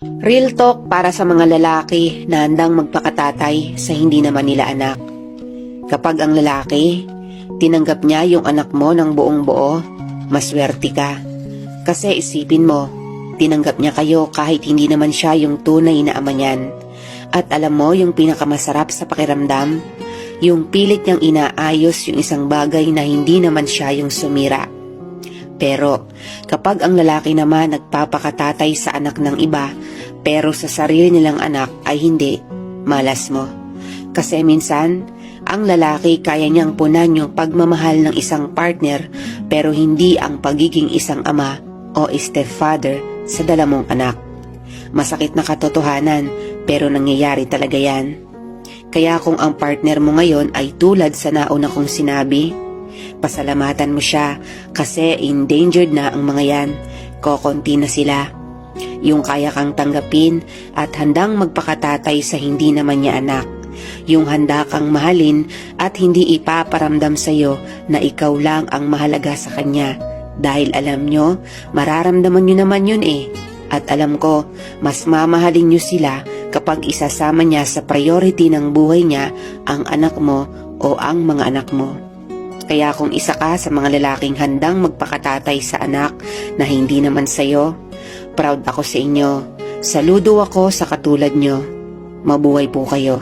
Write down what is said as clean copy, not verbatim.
Real talk para sa mga lalaki na handang magpakatatay sa hindi naman nila anak. Kapag ang lalaki, tinanggap niya yung anak mo ng buong buo, maswerte ka. Kasi isipin mo, tinanggap niya kayo kahit hindi naman siya yung tunay na ama niyan. At alam mo yung pinakamasarap sa pakiramdam? Yung pilit niyang inaayos yung isang bagay na hindi naman siya yung sumira. Pero kapag ang lalaki naman nagpapakatatay sa anak ng iba, pero sa sarili nilang anak ay hindi, malas mo. Kasi minsan, ang lalaki kaya niyang punan yung pagmamahal ng isang partner pero hindi ang pagiging isang ama o stepfather sa dala mong anak. Masakit na katotohanan pero nangyayari talaga yan. Kaya kung ang partner mo ngayon ay tulad sa nauna kong sinabi, pasalamatan mo siya kasi endangered na ang mga yan, kokonti na sila. Yung kaya kang tanggapin at handang magpakatatay sa hindi naman niya anak. Yung handa kang mahalin at hindi ipaparamdam sa'yo na ikaw lang ang mahalaga sa kanya. Dahil alam nyo, mararamdaman nyo naman yun eh. At alam ko, mas mamahalin nyo sila kapag isasama niya sa priority ng buhay niya ang anak mo o ang mga anak mo. Kaya kung isa ka sa mga lalaking handang magpakatatay sa anak na hindi naman sa'yo, proud ako sa inyo. Saludo ako sa katulad nyo. Mabuhay po kayo.